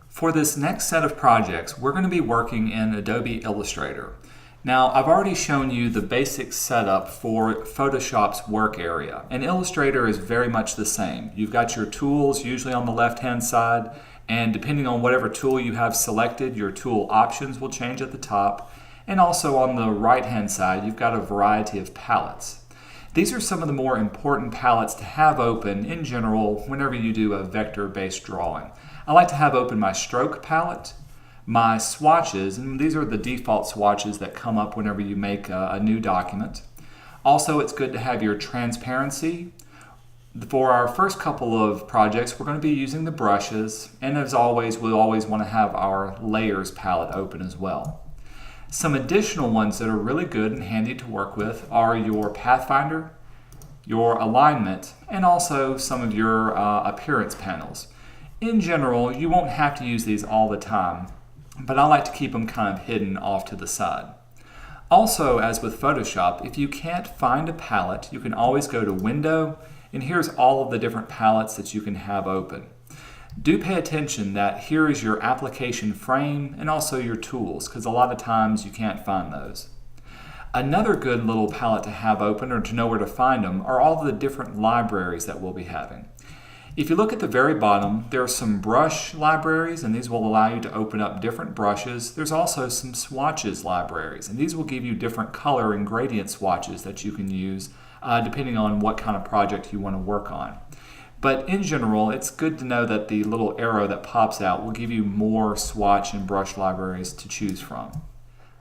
For this next set of projects, we're going to be working in Adobe Illustrator. Now, I've already shown you the basic setup for Photoshop's work area, and Illustrator is very much the same. You've got your tools usually on the left-hand side, and depending on whatever tool you have selected, your tool options will change at the top, and also on the right-hand side, you've got a variety of palettes. These are some of the more important palettes to have open in general whenever you do a vector-based drawing. I like to have open my stroke palette, my swatches, and these are the default swatches that come up whenever you make a new document. Also, it's good to have your transparency. For our first couple of projects, we're going to be using the brushes, and as always, we'll always want to have our layers palette open as well. Some additional ones that are really good and handy to work with are your Pathfinder, your alignment, and also some of your appearance panels. In general, you won't have to use these all the time, but I like to keep them kind of hidden off to the side. Also, as with Photoshop, if you can't find a palette, you can always go to Window, and here's all of the different palettes that you can have open. Do pay attention that here is your application frame and also your tools, because a lot of times you can't find those. Another good little palette to have open or to know where to find them are all the different libraries that we'll be having. If you look at the very bottom, there are some brush libraries, and these will allow you to open up different brushes. There's also some Swatches Libraries, and these will give you different color and gradient swatches that you can use depending on what kind of project you want to work on. But in general, it's good to know that the little arrow that pops out will give you more swatch and brush libraries to choose from.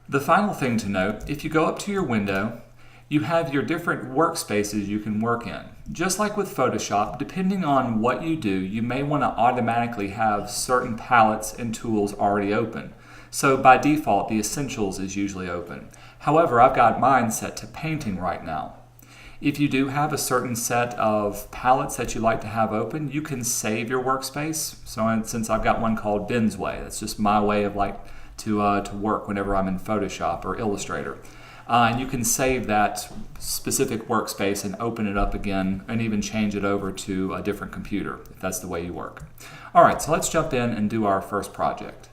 The final thing to note, if you go up to your window, you have your different workspaces you can work in. Just like with Photoshop, depending on what you do, you may want to automatically have certain palettes and tools already open. So by default, the Essentials is usually open. However, I've got mine set to Painting right now. If you do have a certain set of palettes that you like to have open, you can save your workspace. So since I've got one called Ben's Way, that's just my way of to work whenever I'm in Photoshop or Illustrator. And you can save that specific workspace and open it up again and even change it over to a different computer if that's the way you work. All right, so let's jump in and do our first project.